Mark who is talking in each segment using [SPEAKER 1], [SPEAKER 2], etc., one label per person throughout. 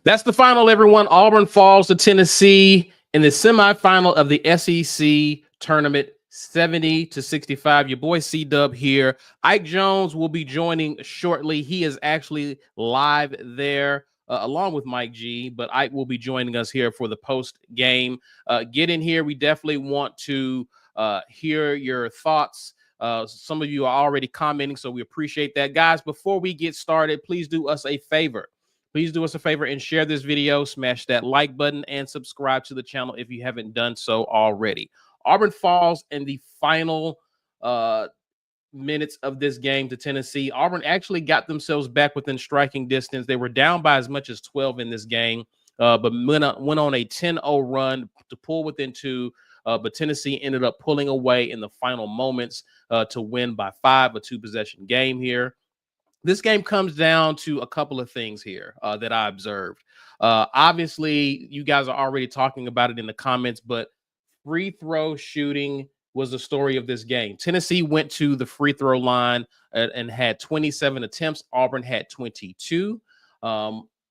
[SPEAKER 1] That's the final, everyone. Auburn falls to Tennessee in the semifinal of the SEC tournament, 70-65. Your boy C-Dub here. Ike Jones will be joining shortly. He is actually live there along with Mike G, but Ike will be joining us here for the post game. Get in here. We definitely want to hear your thoughts. Some of you are already commenting, so we appreciate that. Guys, before we get started, please do us a favor. Please do us a favor and share this video, smash that like button, and subscribe to the channel if you haven't done so already. Auburn falls in the final minutes of this game to Tennessee. Auburn actually got themselves back within striking distance. They were down by as much as 12 in this game, but went on a 10-0 run to pull within two. But Tennessee ended up pulling away in the final moments to win by 5, a 2-possession game here. This game comes down to a couple of things here that I observed. Obviously, you guys are already talking about it in the comments, but free throw shooting was the story of this game. Tennessee went to the free throw line and had 27 attempts. Auburn had 22.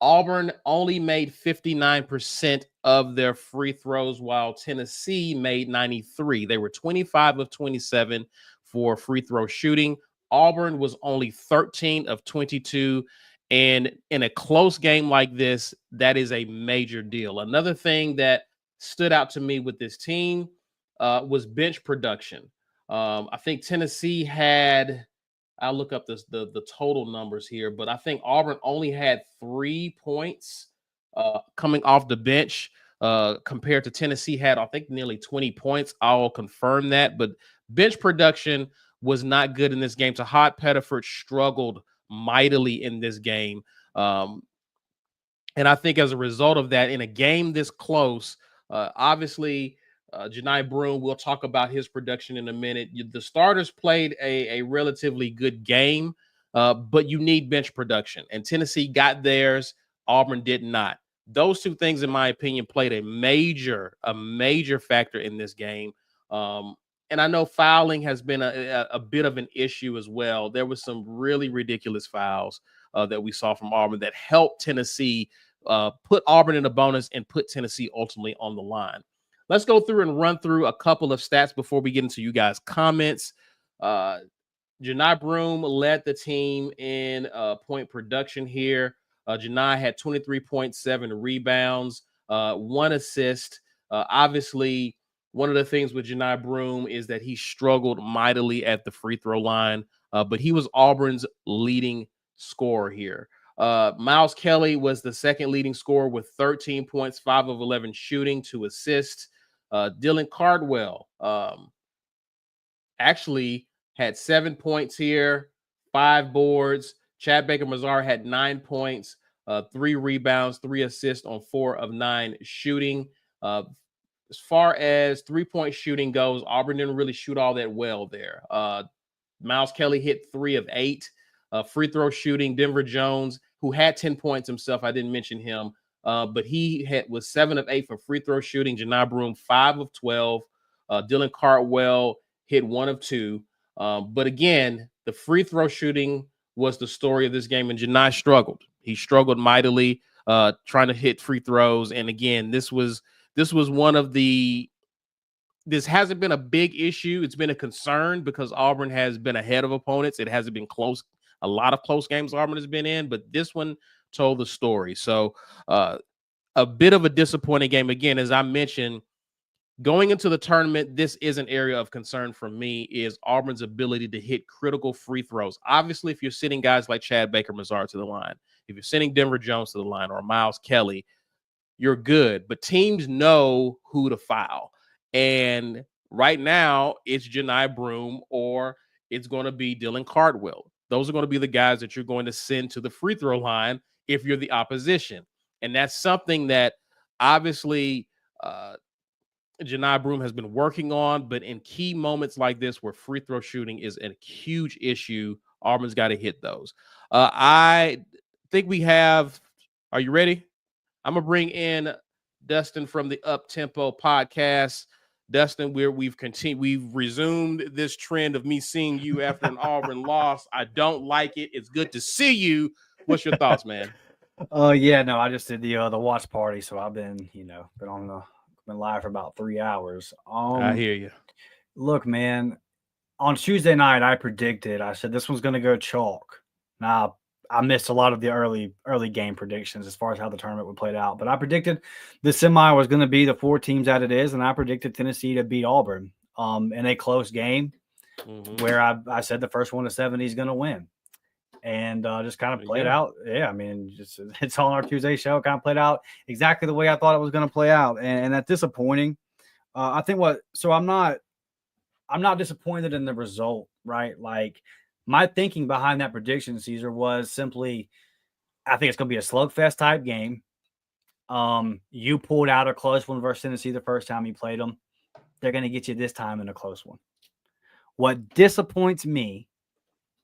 [SPEAKER 1] Auburn only made 59% of their free throws, while Tennessee made 93. They were 25 of 27 for free throw shooting. Auburn was only 13 of 22. And in a close game like this, that is a major deal. Another thing that stood out to me with this team was bench production. I think Tennessee had, I'll look up the total numbers here, but I think Auburn only had 3 points coming off the bench compared to Tennessee had, I think, nearly 20 points. I'll confirm that. But bench production was not good in this game. Tahad Pettiford struggled mightily in this game. And I think as a result of that, in a game this close, obviously, Janai Broome, we'll talk about his production in a minute. The starters played a relatively good game, but you need bench production. And Tennessee got theirs. Auburn did not. Those two things, in my opinion, played a major factor in this game. And I know fouling has been a bit of an issue as well. There was some really ridiculous fouls that we saw from Auburn that helped Tennessee put Auburn in a bonus and put Tennessee ultimately on the line. Let's go through and run through a couple of stats before we get into you guys' comments. Janai Broome led the team in point production here. Janai had 23.7 rebounds, 1 assist. Obviously, one of the things with Janai Broome is that he struggled mightily at the free throw line, but he was Auburn's leading scorer here. Miles Kelly was the second leading scorer with 13 points, 5 of 11 shooting, 2 assists. Dylan Cardwell actually had 7 points here, 5 boards. Chad Baker-Mazar had 9 points, 3 rebounds, 3 assists on 4 of 9 shooting. As far as three-point shooting goes, Auburn didn't really shoot all that well there. Miles Kelly hit 3 of 8. Free throw shooting, Denver Jones, who had 10 points himself, I didn't mention him, but he was 7 of 8 for free throw shooting. Janai Broome, 5 of 12. Dylan Cardwell hit 1 of 2. But again, the free throw shooting was the story of this game, and Janai struggled. He struggled mightily trying to hit free throws. And again, this was one of the, this hasn't been a big issue. It's been a concern because Auburn has been ahead of opponents. It hasn't been close. A lot of close games Auburn has been in, but this one told the story. So a bit of a disappointing game. Again, as I mentioned, going into the tournament, this is an area of concern for me, is Auburn's ability to hit critical free throws. Obviously, if you're sending guys like Chad Baker-Mazar to the line, if you're sending Denver Jones to the line or Miles Kelly, you're good. But teams know who to foul. And right now, it's Janai Broome or it's going to be Dylan Cardwell. Those are going to be the guys that you're going to send to the free throw line if you're the opposition. And that's something that obviously Janai Broome has been working on, but in key moments like this where free throw shooting is a huge issue, Auburn's got to hit those. I think we have, are you ready? I'm going to bring in Dustin from the Up Tempo podcast. Dustin, we've resumed this trend of me seeing you after an Auburn loss. I don't like it. It's good to see you. What's your thoughts, man?
[SPEAKER 2] Yeah, no, I just did the watch party, so I've been been live for about 3 hours.
[SPEAKER 1] I hear you.
[SPEAKER 2] Look, man, on Tuesday night, I said this one's gonna go chalk. Now, I missed a lot of the early game predictions as far as how the tournament would play out, but I predicted the semi was gonna be the four teams that it is, and I predicted Tennessee to beat Auburn in a close game where I said the first one to 70 is gonna win. And just kind of played out. Yeah, I mean, just it's on our Tuesday show. Kind of played out exactly the way I thought it was going to play out, and that's disappointing. I think what so I'm not disappointed in the result, right? Like my thinking behind that prediction, Caesar, was simply I think it's going to be a slugfest type game. You pulled out a close one versus Tennessee the first time you played them. They're going to get you this time in a close one. What disappoints me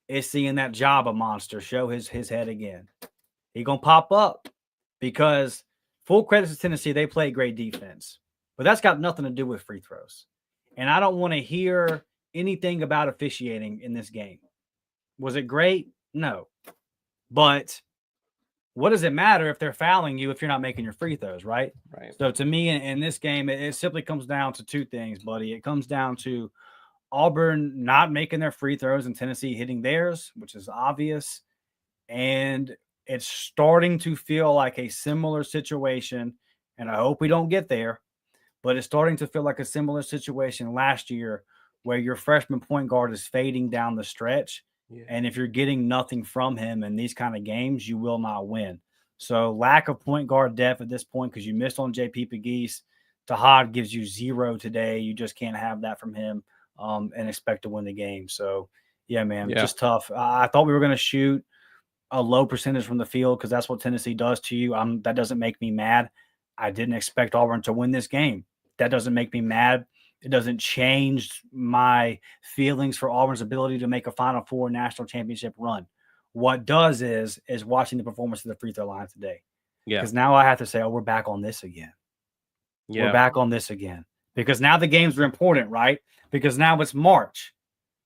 [SPEAKER 2] is seeing that Jabba monster show his head again. He gonna pop up because full credit to Tennessee, they play great defense, but that's got nothing to do with free throws. And I don't want to hear anything about officiating in this game. Was it great? No, but what does it matter if they're fouling you if you're not making your free throws, right?
[SPEAKER 1] Right.
[SPEAKER 2] So to me, in this game, it simply comes down to two things, buddy. It comes down to Auburn not making their free throws and Tennessee hitting theirs, which is obvious. And it's starting to feel like a similar situation. And I hope we don't get there, but it's starting to feel like a similar situation last year where your freshman point guard is fading down the stretch.
[SPEAKER 1] Yeah.
[SPEAKER 2] And if you're getting nothing from him in these kind of games, you will not win. So lack of point guard depth at this point because you missed on JP Pegues. Tahad gives you 0 today. You just can't have that from him and expect to win the game. So, yeah, man, just tough. I thought we were going to shoot a low percentage from the field because that's what Tennessee does to you. That doesn't make me mad. I didn't expect Auburn to win this game. That doesn't make me mad. It doesn't change my feelings for Auburn's ability to make a Final Four national championship run. What does is watching the performance of the free throw line today.
[SPEAKER 1] Yeah.
[SPEAKER 2] Because now I have to say, oh, we're back on this again.
[SPEAKER 1] Yeah.
[SPEAKER 2] We're back on this again. Because now the games are important, right? Because now it's March.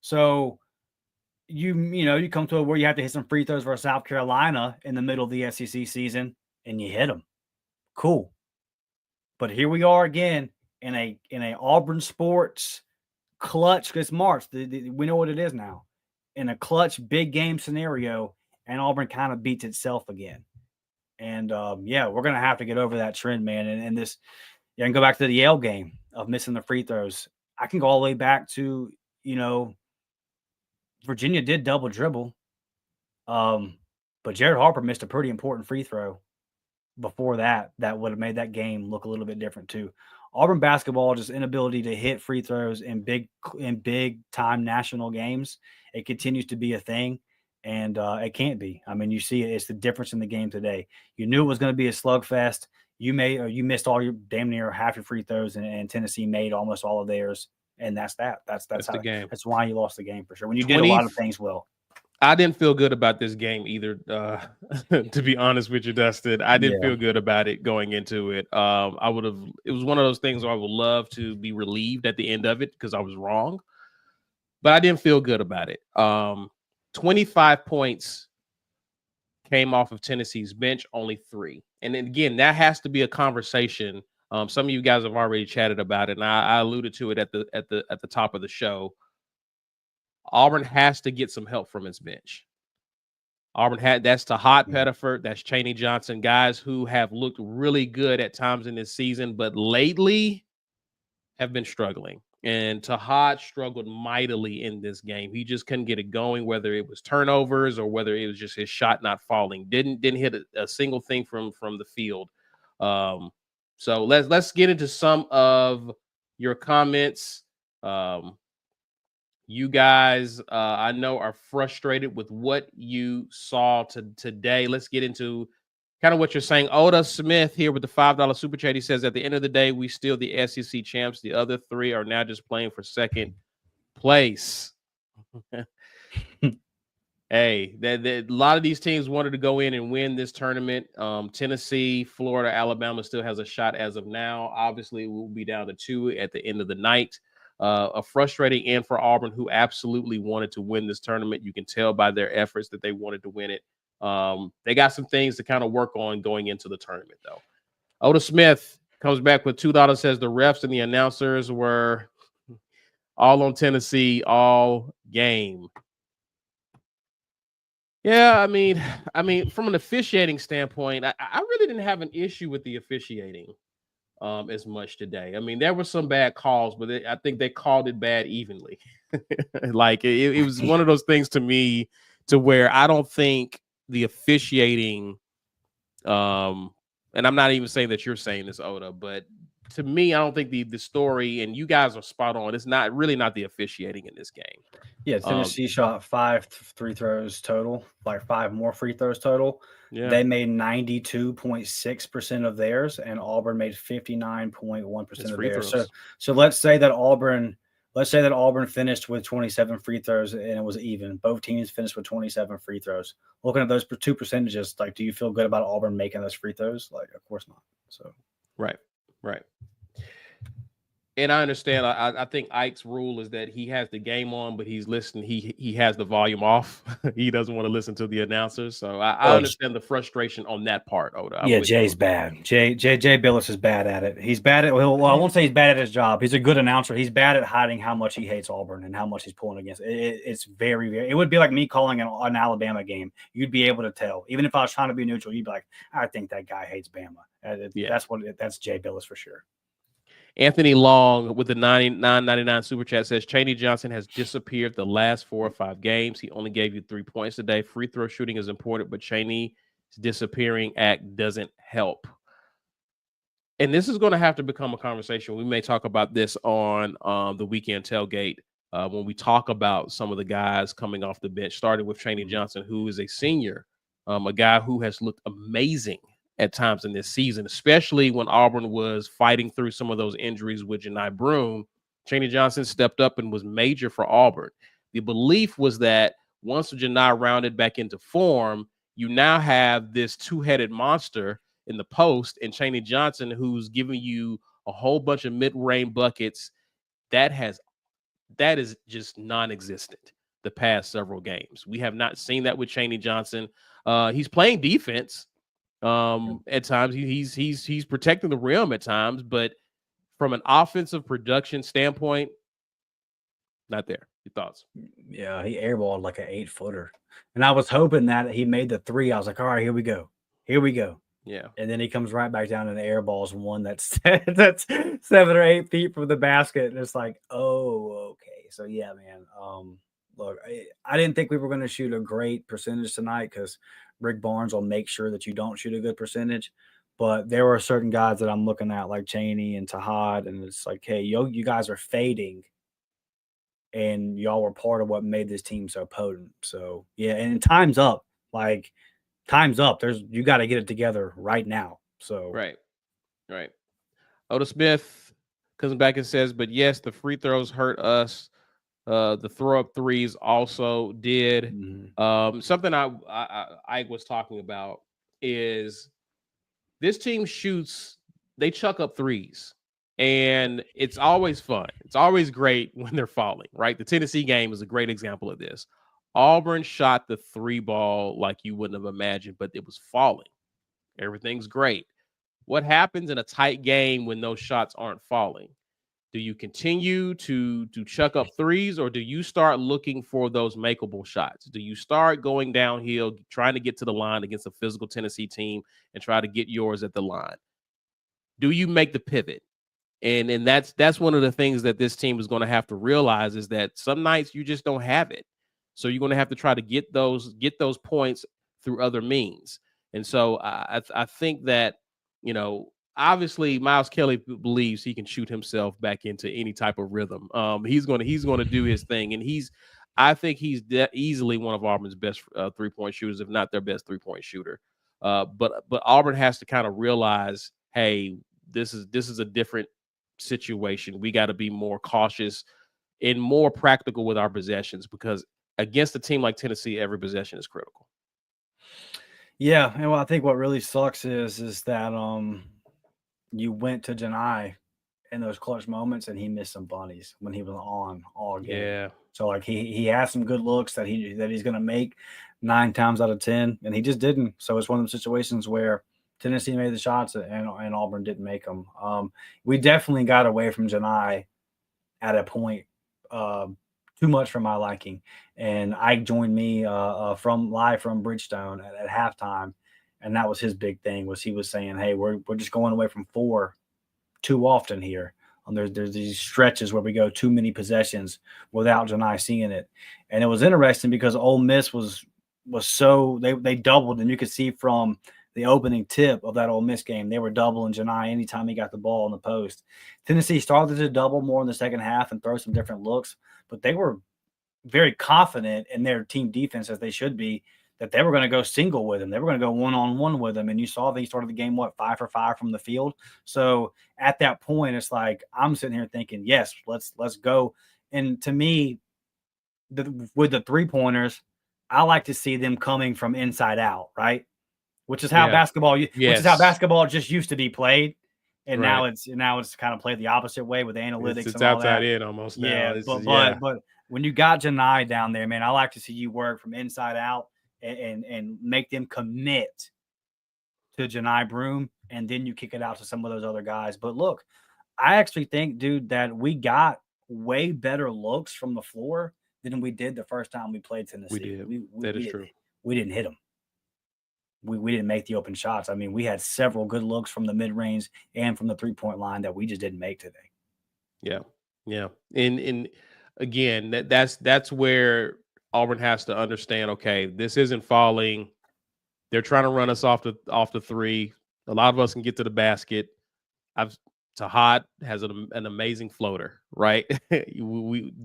[SPEAKER 2] So you come to where you have to hit some free throws versus South Carolina in the middle of the SEC season and you hit them. Cool. But here we are again in a Auburn sports clutch. It's March. We know what it is now. In a clutch big game scenario, and Auburn kind of beats itself again. And we're gonna have to get over that trend, man. And this, you can go back to the Yale game of missing the free throws. I can go all the way back to Virginia did double dribble, but Jared Harper missed a pretty important free throw before that would have made that game look a little bit different too. Auburn basketball, just inability to hit free throws in big time national games. It continues to be a thing, and it can't be. I mean, you see it. It's the difference in the game today. You knew it was going to be a slugfest. You missed all your damn near half your free throws, and Tennessee made almost all of theirs. And that's that. That's how,
[SPEAKER 1] the game.
[SPEAKER 2] That's why you lost the game for sure. When you did a lot of things well.
[SPEAKER 1] I didn't feel good about this game either. To be honest with you, Dustin, I didn't feel good about it going into it. It was one of those things where I would love to be relieved at the end of it because I was wrong, but I didn't feel good about it. 25 points came off of Tennessee's bench, only 3. And then again, that has to be a conversation. Some of you guys have already chatted about it, and I alluded to it at the top of the show. Auburn has to get some help from its bench. That's Tahad Pettiford, that's Chaney Johnson, guys who have looked really good at times in this season, but lately have been struggling. And Tahad struggled mightily in this game. He just couldn't get it going, whether it was turnovers or whether it was just his shot not falling. Didn't hit a single thing from the field. So let's get into some of your comments. You guys, I know, are frustrated with what you saw today. Let's get into kind of what you're saying. Oda Smith here with the $5 super chat. He says, at the end of the day, we still the SEC champs. The other 3 are now just playing for second place. Hey, a lot of these teams wanted to go in and win this tournament. Tennessee, Florida, Alabama still has a shot as of now. Obviously, we'll be down to 2 at the end of the night. A frustrating end for Auburn, who absolutely wanted to win this tournament. You can tell by their efforts that they wanted to win it. They got some things to kind of work on going into the tournament, though. Oda Smith comes back with $2, says the refs and the announcers were all on Tennessee all game. Yeah, I mean, from an officiating standpoint, I really didn't have an issue with the officiating as much today. I mean, there were some bad calls, but I think they called it bad evenly. Like it was one of those things to me to where I don't think the officiating, and I'm not even saying that you're saying this, Oda, but to me, I don't think the story, and you guys are spot on. It's not really not the officiating in this game.
[SPEAKER 2] Yeah, Tennessee shot 5 free throws total, like 5 more free throws total.
[SPEAKER 1] Yeah,
[SPEAKER 2] They made 92.6% of theirs, and Auburn made 59.1% of theirs. So let's say that Auburn finished with 27 free throws and it was even. Both teams finished with 27 free throws. Looking at those two percentages, like, do you feel good about Auburn making those free throws? Like, of course not. So
[SPEAKER 1] right. And I understand. I think Ike's rule is that he has the game on, but he's listening. He has the volume off. He doesn't want to listen to the announcers. So I understand the frustration on that part, Oda.
[SPEAKER 2] Yeah, Jay's bad. Jay Billis is bad at it. He's bad at. Well, I won't say he's bad at his job. He's a good announcer. He's bad at hiding how much he hates Auburn and how much he's pulling against. It's very, very. It would be like me calling an Alabama game. You'd be able to tell, even if I was trying to be neutral. You'd be like, I think that guy hates Bama.
[SPEAKER 1] Yeah.
[SPEAKER 2] That's Jay Billis for sure.
[SPEAKER 1] Anthony Long with the $99.99 super chat says Chaney Johnson has disappeared the last 4 or 5 games. He only gave you 3 points today. Free throw shooting is important, but Chaney's disappearing act doesn't help. And this is going to have to become a conversation. We may talk about this on the weekend tailgate when we talk about some of the guys coming off the bench, starting with Chaney Johnson, who is a senior, a guy who has looked amazing at times in this season, especially when Auburn was fighting through some of those injuries with Janai Broome. Chaney Johnson stepped up and was major for Auburn. The belief was that once Janai rounded back into form, you now have this two-headed monster in the post and Chaney Johnson, who's giving you a whole bunch of mid-range buckets. That is just non-existent the past several games. We have not seen that with Chaney Johnson. He's playing defense. At times he's protecting the rim at times, but from an offensive production standpoint, not there. Your thoughts?
[SPEAKER 2] Yeah, he airballed like an 8-footer, and I was hoping that he made the 3. I was like, all right, here we go.
[SPEAKER 1] Yeah,
[SPEAKER 2] and then he comes right back down and airballs one that's 7 or 8 feet from the basket, and it's like, oh, okay. So yeah, man. Look, I didn't think we were going to shoot a great percentage tonight because Rick Barnes will make sure that you don't shoot a good percentage. But there were certain guys that I'm looking at, like Chaney and Tahad, and it's like, hey, you guys are fading, and y'all were part of what made this team so potent. So yeah, and time's up. Like, time's up. You got to get it together right now. So
[SPEAKER 1] right. Oda Smith comes back and says, but yes, the free throws hurt us. The throw up threes also did.
[SPEAKER 2] Mm-hmm.
[SPEAKER 1] Something I was talking about is this team they chuck up threes, and it's always fun. It's always great when they're falling, right? The Tennessee game is a great example of this. Auburn shot the 3 ball like you wouldn't have imagined, but it was falling. Everything's great. What happens in a tight game when those shots aren't falling? Do you continue to chuck up threes, or do you start looking for those makeable shots? Do you start going downhill, trying to get to the line against a physical Tennessee team and try to get yours at the line? Do you make the pivot? And that's one of the things that this team is going to have to realize is that some nights you just don't have it. So you're going to have to try to get those points through other means. And so I think that, obviously Miles Kelly believes he can shoot himself back into any type of rhythm. He's going to do his thing, and I think he's easily one of Auburn's best 3-point shooters, if not their best 3-point shooter. But Auburn has to kind of realize, hey, this is a different situation. We got to be more cautious and more practical with our possessions, because against a team like Tennessee, every possession is critical.
[SPEAKER 2] Yeah, and I think what really sucks is that you went to Janai in those clutch moments, and he missed some bunnies when he was on all game.
[SPEAKER 1] Yeah.
[SPEAKER 2] So like he has some good looks that he's gonna make, 9 times out of 10, and he just didn't. So it's one of those situations where Tennessee made the shots and Auburn didn't make them. We definitely got away from Janai at a point too much for my liking. And Ike joined me from Bridgestone at halftime, and that was his big thing. Was he was saying, "Hey, we're just going away from 4 too often here. There's these stretches where we go too many possessions without Janai seeing it." And it was interesting because Ole Miss was so they doubled, and you could see from the opening tip of that Ole Miss game, they were doubling Janai anytime he got the ball in the post. Tennessee started to double more in the second half and throw some different looks, but they were very confident in their team defense, as they should be, that they were going to go single with him. They were going to go one-on-one with him. And you saw they started the game, 5 for 5 from the field. So at that point, it's like, I'm sitting here thinking, yes, let's go. And to me, with the 3-pointers, I like to see them coming from inside out, right? Which is how basketball just used to be played. And now it's kind of played the opposite way with analytics.
[SPEAKER 1] It's
[SPEAKER 2] and all
[SPEAKER 1] outside
[SPEAKER 2] that.
[SPEAKER 1] in almost
[SPEAKER 2] now. But when you got Janai down there, man, I like to see you work from inside out and make them commit to Janai Broome, and then you kick it out to some of those other guys. But look, I actually think, dude, that we got way better looks from the floor than we did the first time we played Tennessee.
[SPEAKER 1] We did. That is true.
[SPEAKER 2] We didn't hit them. We didn't make the open shots. I mean, we had several good looks from the mid-range and from the 3-point line that we just didn't make today.
[SPEAKER 1] Yeah. And again, that's where Auburn has to understand, okay, this isn't falling. They're trying to run us off the 3. A lot of us can get to the basket. Tahad has an amazing floater, right?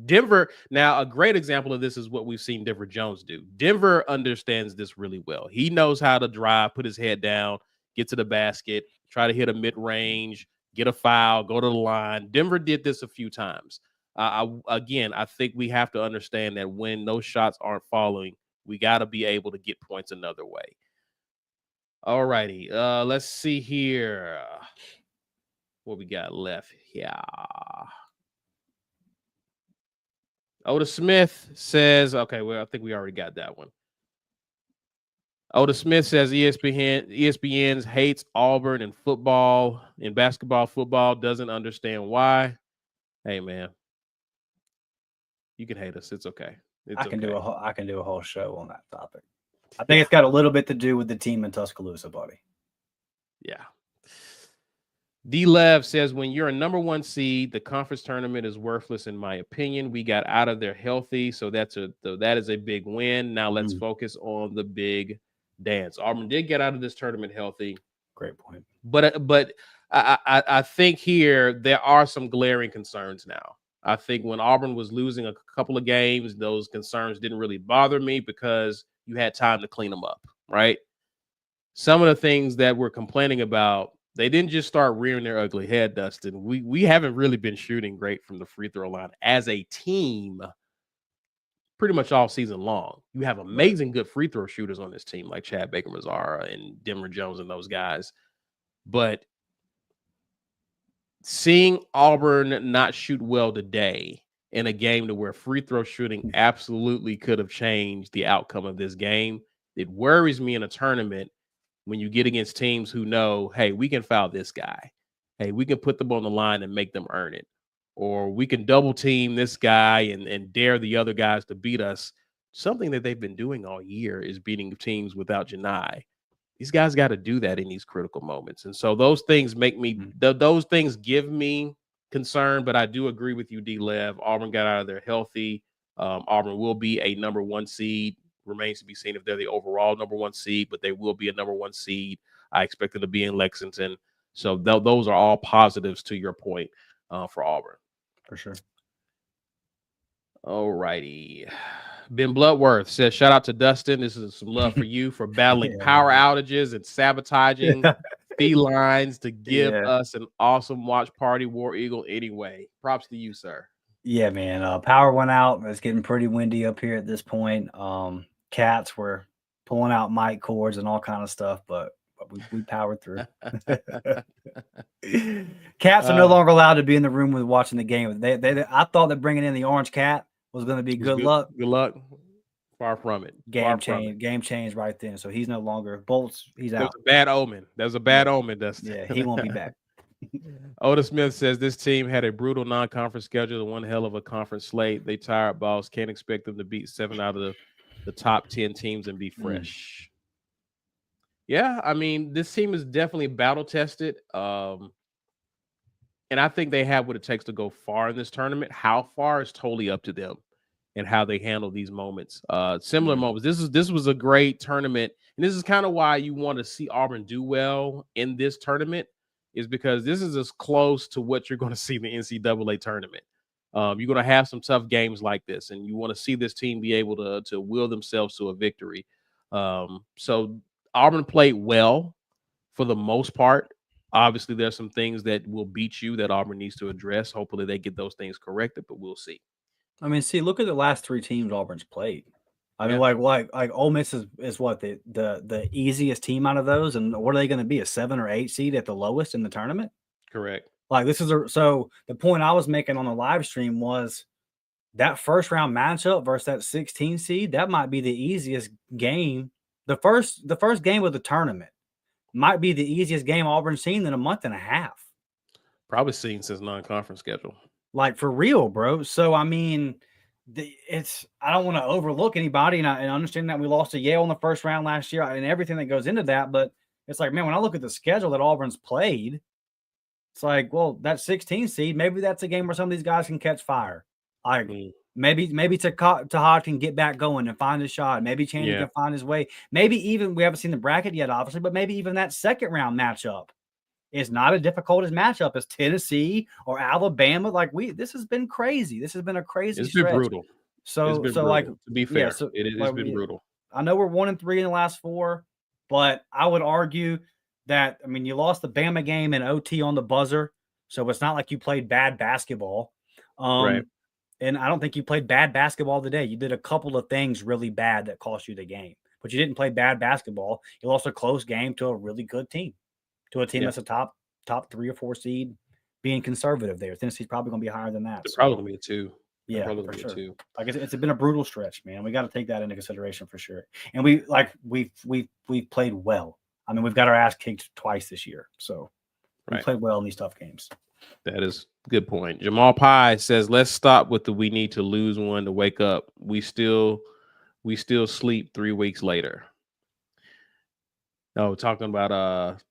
[SPEAKER 1] Denver, now a great example of this is what we've seen Denver Jones do. Denver understands this really well. He knows how to drive, put his head down, get to the basket, try to hit a mid-range, get a foul, go to the line. Denver did this a few times. I think we have to understand that when those shots aren't falling, we got to be able to get points another way. All righty. Let's see here. What we got left? Yeah. Oda Smith says, okay, well, I think we already got that one. Oda Smith says ESPN's hates Auburn in basketball, football, doesn't understand why. Hey, man, you can hate us. It's okay.
[SPEAKER 2] I can do a whole show on that topic. I think it's got a little bit to do with the team in Tuscaloosa, buddy.
[SPEAKER 1] Yeah. D-Lev says, when you're a number 1 seed, the conference tournament is worthless, in my opinion. We got out of there healthy, so that is a big win. Now let's focus on the big dance. Auburn did get out of this tournament healthy.
[SPEAKER 2] Great point.
[SPEAKER 1] But I think here there are some glaring concerns now. I think when Auburn was losing a couple of games, those concerns didn't really bother me because you had time to clean them up, right? Some of the things that we're complaining about, they didn't just start rearing their ugly head, Dustin. We haven't really been shooting great from the free throw line as a team pretty much all season long. You have amazing good free throw shooters on this team like Chad Baker-Mazara and Denver Jones and those guys. But seeing Auburn not shoot well today in a game to where free throw shooting absolutely could have changed the outcome of this game, it worries me in a tournament when you get against teams who know, hey, we can foul this guy. Hey, we can put them on the line and make them earn it. Or we can double team this guy and dare the other guys to beat us. Something that they've been doing all year is beating teams without Janai. These guys got to do that in these critical moments. And so those things make me, those things give me concern, but I do agree with you, D-Lev. Auburn got out of there healthy. Auburn will be a number 1 seed. Remains to be seen if they're the overall number 1 seed, but they will be a number 1 seed. I expect them to be in Lexington. So those are all positives to your point for Auburn.
[SPEAKER 2] For sure.
[SPEAKER 1] All righty. Ben Bloodworth says, shout out to Dustin. This is some love for you for battling power outages and sabotaging felines to give us an awesome watch party, War Eagle, anyway. Props to you, sir.
[SPEAKER 2] Yeah, man. Power went out. It's getting pretty windy up here at this point. Cats were pulling out mic cords and all kind of stuff, but we powered through. Cats are no longer allowed to be in the room with watching the game. I thought that bringing in the orange cat was going to be good luck.
[SPEAKER 1] Good luck. Far from it.
[SPEAKER 2] Game change right then. So he's no longer Bolts. He's
[SPEAKER 1] That
[SPEAKER 2] out.
[SPEAKER 1] was a bad omen. That was a bad omen, Dustin.
[SPEAKER 2] Yeah, he won't be back.
[SPEAKER 1] Otis Smith says this team had a brutal non-conference schedule and one hell of a conference slate. They tired balls. Can't expect them to beat 7 out of the top 10 teams and be fresh. Yeah, I mean, this team is definitely battle tested. And I think they have what it takes to go far in this tournament. How far is totally up to them and how they handle these moments. Similar moments. This was a great tournament. And this is kind of why you want to see Auburn do well in this tournament, is because this is as close to what you're going to see in the NCAA tournament. You're going to have some tough games like this, and you want to see this team be able to will themselves to a victory. So Auburn played well for the most part. Obviously, there's some things that will beat you that Auburn needs to address. Hopefully, they get those things corrected, but we'll see.
[SPEAKER 2] I mean, see, look at the last 3 teams Auburn's played. I mean, like Ole Miss is what the easiest team out of those, and what are they going to be, a 7 or 8 seed at the lowest in the tournament?
[SPEAKER 1] Correct.
[SPEAKER 2] Like this is so the point I was making on the live stream was that first round matchup versus that 16 seed, that might be the easiest game. The first game of the tournament might be the easiest game Auburn's seen in a month and a half.
[SPEAKER 1] Probably seen since non-conference schedule.
[SPEAKER 2] Like for real, bro. So I mean, I don't want to overlook anybody, and I understand that we lost to Yale in the first round last year and everything that goes into that. But it's like, man, when I look at the schedule that Auburn's played, it's like, well, that 16 seed, maybe that's a game where some of these guys can catch fire. Like maybe Tahad can get back going and find a shot. Maybe Chaney can find his way. Maybe even, we haven't seen the bracket yet, obviously, but maybe even that second round matchup is not as difficult as matchup as Tennessee or Alabama. Like this has been crazy. This has been a crazy.
[SPEAKER 1] It's been brutal.
[SPEAKER 2] So
[SPEAKER 1] brutal.
[SPEAKER 2] Like,
[SPEAKER 1] to be fair, it has been brutal.
[SPEAKER 2] I know we're 1-3 in the last 4, but I would argue that, I mean, you lost the Bama game in OT on the buzzer, so it's not like you played bad basketball.
[SPEAKER 1] Right.
[SPEAKER 2] And I don't think you played bad basketball today. You did a couple of things really bad that cost you the game, but you didn't play bad basketball. You lost a close game to a really good team, to a team that's a top 3 or 4 seed, being conservative there. Tennessee's probably going to be higher than that.
[SPEAKER 1] It's probably going to be a 2.
[SPEAKER 2] Yeah, for sure. Like it's been a brutal stretch, man. We got to take that into consideration for sure. And we've played well. I mean, we've got our ass kicked twice this year, so we played well in these tough games.
[SPEAKER 1] That is a good point. Jamal Pye says, "Let's stop with the we need to lose one to wake up. We still sleep 3 weeks later." No, talking about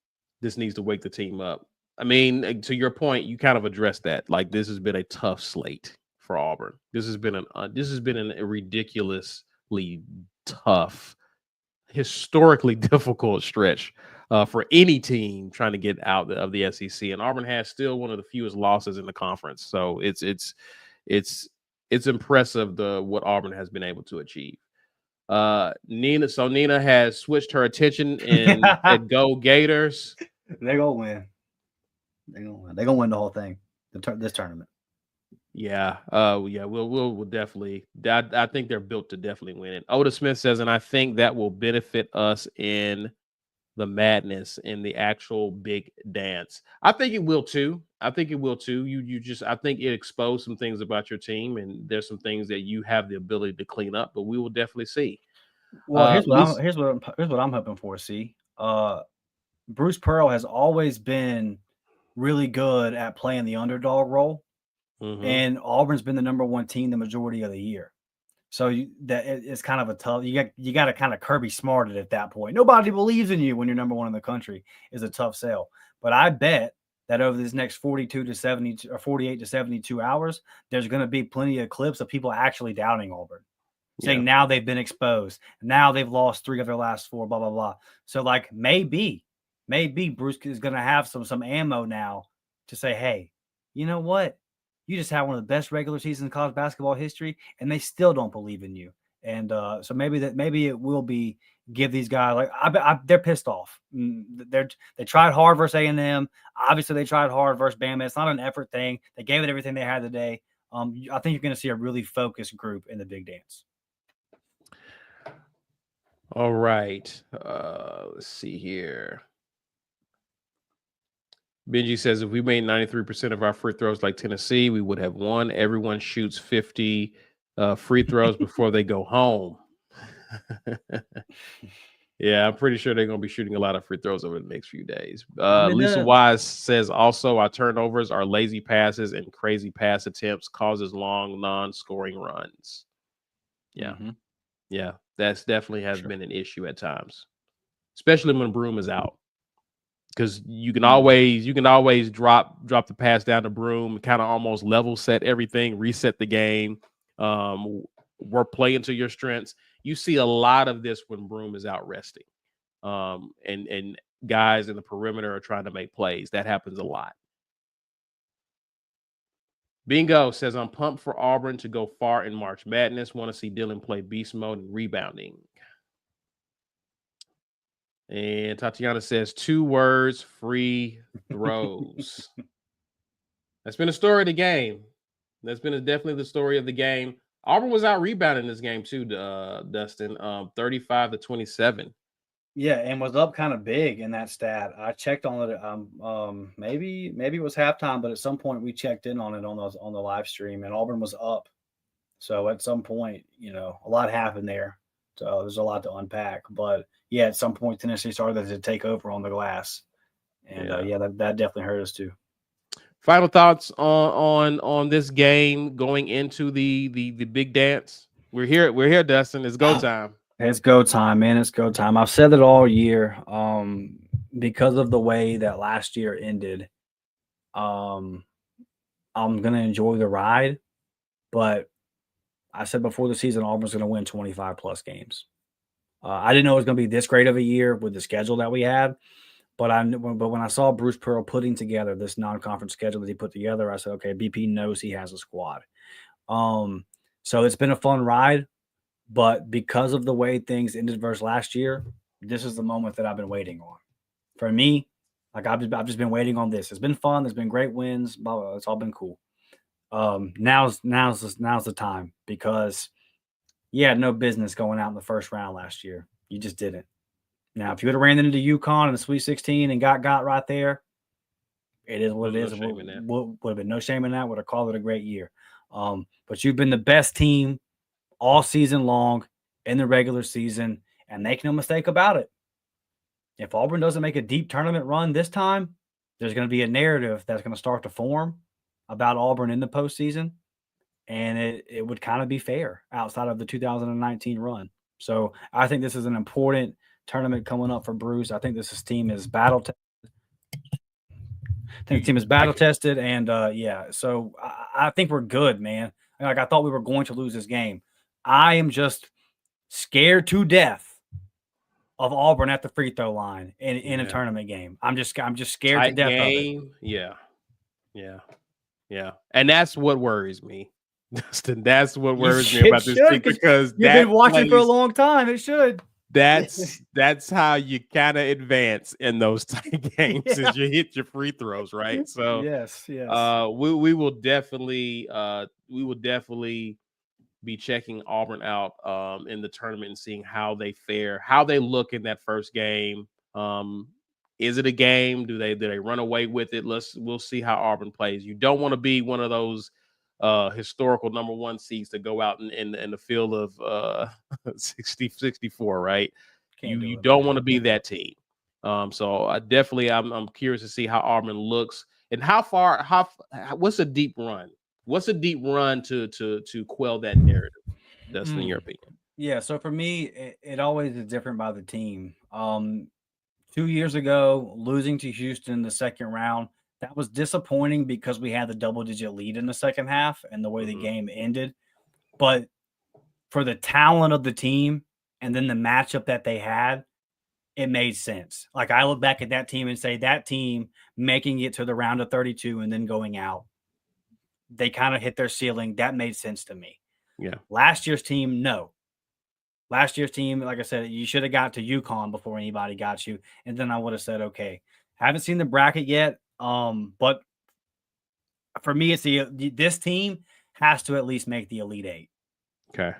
[SPEAKER 1] this needs to wake the team up. I mean, to your point, you kind of addressed that. Like this has been a tough slate for Auburn. This has been a ridiculously tough, historically difficult stretch for any team trying to get out of the SEC. And Auburn has still one of the fewest losses in the conference. So it's impressive what Auburn has been able to achieve. Nina has switched her attention and said, "Go Gators."
[SPEAKER 2] They're gonna win. They're gonna win the whole thing. This tournament.
[SPEAKER 1] Yeah. We'll definitely. I think they're built to definitely win it. Oda Smith says, and I think that will benefit us in the madness in the actual big dance. I think it will too. I think it exposed some things about your team, and there's some things that you have the ability to clean up. But we will definitely see.
[SPEAKER 2] Well, here's what I'm hoping for. See, Bruce Pearl has always been really good at playing the underdog role, and Auburn's been the number 1 team the majority of the year. So it's kind of a tough. You got to kind of Kirby Smart it at that point. Nobody believes in you when you're number 1 in the country. Is a tough sell. But I bet that over this next 42 to 72 or 48 to 72 hours, there's going to be plenty of clips of people actually doubting Auburn, saying now they've been exposed. Now they've lost 3 of their last 4. Blah blah blah. So like maybe Bruce is going to have some ammo now to say, hey, you know what? You just had one of the best regular seasons in college basketball history, and they still don't believe in you. And so maybe it will be give these guys like they're pissed off. They tried hard versus A&M. Obviously, they tried hard versus Bama. It's not an effort thing. They gave it everything they had today. I think you're going to see a really focused group in the big dance.
[SPEAKER 1] All right. Let's see here. Benji says, if we made 93% of our free throws like Tennessee, we would have won. Everyone shoots 50 free throws before they go home. Yeah, I'm pretty sure they're going to be shooting a lot of free throws over the next few days.
[SPEAKER 2] mean,
[SPEAKER 1] Lisa Wise says also our turnovers, our lazy passes, and crazy pass attempts causes long non-scoring runs. Yeah, yeah, that's definitely has been an issue at times, especially when Broom is out, because you can always drop the pass down to Broom, kind of almost level set everything, reset the game, work play into your strengths. You see a lot of this when Broom is out resting. And guys in the perimeter are trying to make plays. That happens a lot. Bingo says, I'm pumped for Auburn to go far in March Madness. Want to see Dylan play beast mode and rebounding. And Tatiana says, 2 words, free throws. That's been a story of the game. That's been definitely the story of the game. Auburn was out rebounding this game too, Dustin, 35-27.
[SPEAKER 2] Yeah, and was up kind of big in that stat. I checked on it. Maybe it was halftime, but at some point we checked in on it on the live stream, and Auburn was up. So at some point, a lot happened there. So there's a lot to unpack. But yeah, at some point Tennessee started to take over on the glass, and that definitely hurt us too.
[SPEAKER 1] Final thoughts on this game going into the big dance. We're here, Dustin. It's go time.
[SPEAKER 2] It's go time, man. It's go time. I've said it all year. Because of the way that last year ended, I'm gonna enjoy the ride. But I said before the season, Auburn's gonna win 25 plus games. I didn't know it was gonna be this great of a year with the schedule that we had. But when I saw Bruce Pearl putting together this non-conference schedule that he put together, I said, okay, BP knows he has a squad. So it's been a fun ride. But because of the way things ended versus last year, this is the moment that I've been waiting on. For me, like I've just been waiting on this. It's been fun. There's been great wins. Blah, blah, blah. It's all been cool. Now's the time, because you had no business going out in the first round last year. You just didn't. Now, if you would have ran into UConn in the Sweet 16 and got right there, it is what it is. Would have been no shame in that. Would have called it a great year. But you've been the best team all season long in the regular season, and make no mistake about it. If Auburn doesn't make a deep tournament run this time, there's going to be a narrative that's going to start to form about Auburn in the postseason, and it would kind of be fair outside of the 2019 run. So I think this is an important tournament coming up for Bruce. I think this team is battle tested. And so I think we're good, man. Like, I thought we were going to lose this game. I am just scared to death of Auburn at the free throw line in a tournament game. I'm just scared
[SPEAKER 1] Tight
[SPEAKER 2] to death
[SPEAKER 1] game.
[SPEAKER 2] of it.
[SPEAKER 1] Yeah. And that's what worries me. Dustin, that's what worries me about this thing, because
[SPEAKER 2] you've been watching for a long time. It should.
[SPEAKER 1] That's how you kind of advance in those tight games, is you hit your free throws, right? So
[SPEAKER 2] yes.
[SPEAKER 1] We will definitely be checking Auburn out in the tournament and seeing how they fare, how they look in that first game. Is it a game? Do they run away with it? We'll see how Auburn plays. You don't want to be one of those historical number 1 seeds to go out in the field of 64, right? You don't want to be that team. So I definitely I'm curious to see how Auburn looks, and what's a deep run? What's a deep run to quell that narrative? That's in your opinion.
[SPEAKER 2] Yeah. So for me, it always is different by the team. 2 years ago, losing to Houston in the second round, that was disappointing because we had the double-digit lead in the second half and the way the game ended. But for the talent of the team and then the matchup that they had, it made sense. Like, I look back at that team and say, that team making it to the round of 32 and then going out, they kind of hit their ceiling. That made sense to me.
[SPEAKER 1] Yeah.
[SPEAKER 2] Last year's team, no. Last year's team, like I said, you should have got to UConn before anybody got you. And then I would have said, okay, haven't seen the bracket yet. But for me, it's this team has to at least make the Elite Eight.
[SPEAKER 1] Okay.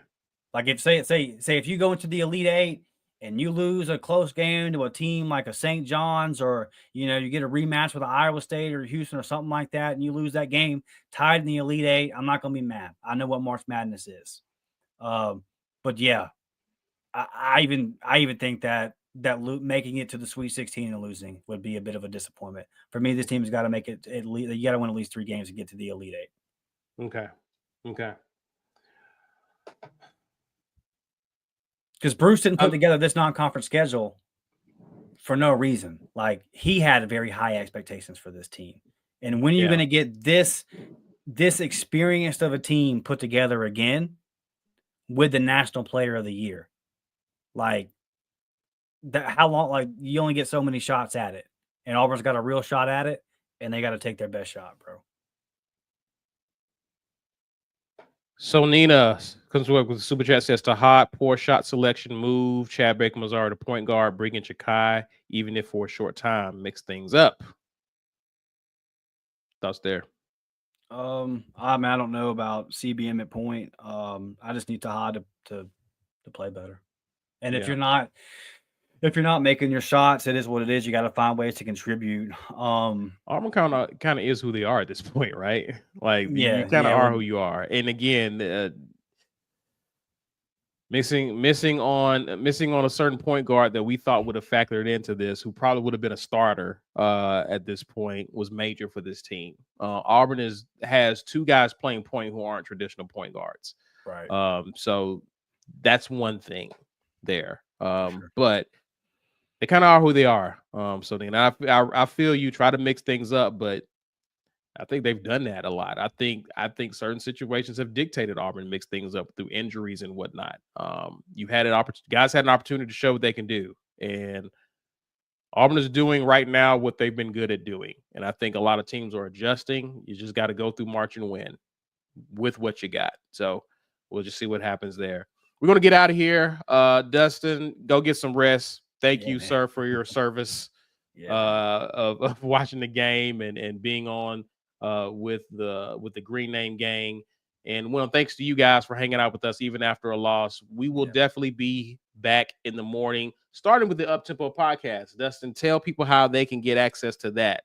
[SPEAKER 2] Like, if say if you go into the Elite Eight and you lose a close game to a team like a St. John's, or you get a rematch with Iowa State or Houston or something like that, and you lose that game tied in the Elite Eight, I'm not gonna be mad. I know what March Madness is. But yeah, I even think that making it to the Sweet 16 and losing would be a bit of a disappointment. For me, this team has got to make it at least. You got to win at least 3 games to get to the Elite Eight.
[SPEAKER 1] Okay.
[SPEAKER 2] Because Bruce didn't put together this non-conference schedule for no reason. Like, he had very high expectations for this team, and when you're going to get this experienced of a team put together again with the National Player of the Year, like that, how long? Like, you only get so many shots at it, and Auburn's got a real shot at it, and they got to take their best shot, bro.
[SPEAKER 1] So Nina comes with the super chat, says to hot, poor shot selection move. Chad Baker-Mazara to point guard, bring in Chakai, even if for a short time, mix things up. Thoughts there?
[SPEAKER 2] I mean, I don't know about CBM at point. I just need Taha to play better. And if you're not making your shots, it is what it is. You got to find ways to contribute.
[SPEAKER 1] Auburn kind of is who they are at this point, right? Like, you kind of are who you are. And again, missing on a certain point guard that we thought would have factored into this, who probably would have been a starter at this point, was major for this team. Auburn has 2 guys playing point who aren't traditional point guards,
[SPEAKER 2] right?
[SPEAKER 1] So that's one thing there.
[SPEAKER 2] Sure.
[SPEAKER 1] But they kind of are who they are. So then I feel you try to mix things up, but I think they've done that a lot. I think certain situations have dictated Auburn mix things up through injuries and whatnot. You've had guys had an opportunity to show what they can do, and Auburn is doing right now what they've been good at doing. And I think a lot of teams are adjusting. You just got to go through March and win with what you got. So we'll just see what happens there. We're gonna get out of here. Dustin, go get some rest. Thank you, man, sir, for your service of watching the game and being on with the Green Name Gang. And well, thanks to you guys for hanging out with us even after a loss. We will definitely be back in the morning, starting with the Uptempo podcast. Dustin, tell people how they can get access to that.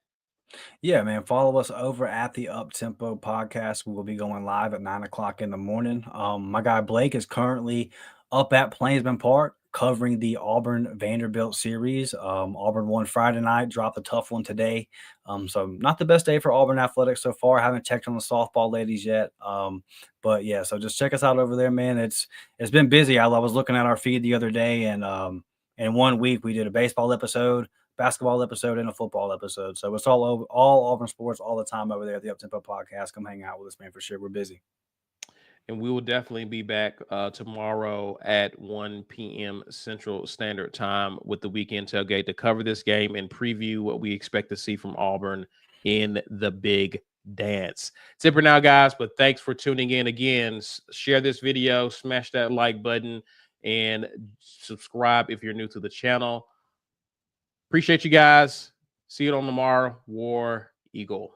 [SPEAKER 2] Yeah, man. Follow us over at the Uptempo podcast. We will be going live at 9:00 in the morning. My guy Blake is currently up at Plainsman Park covering the Auburn Vanderbilt series. Auburn won Friday night, dropped a tough one today. So not the best day for Auburn athletics so far. I haven't checked on the softball ladies yet. But yeah, so just check us out over there, man. It's been busy. I was looking at our feed the other day, and in 1 week we did a baseball episode, basketball episode, and a football episode. So it's all Auburn sports all the time over there at the Uptempo podcast. Come hang out with us, man, for sure. We're busy.
[SPEAKER 1] And we will definitely be back tomorrow at 1 p.m. Central Standard Time with the weekend tailgate to cover this game and preview what we expect to see from Auburn in the big dance. It's it for now, guys, but thanks for tuning in again. Share this video, smash that like button, and subscribe if you're new to the channel. Appreciate you guys. See you on tomorrow. War Eagle.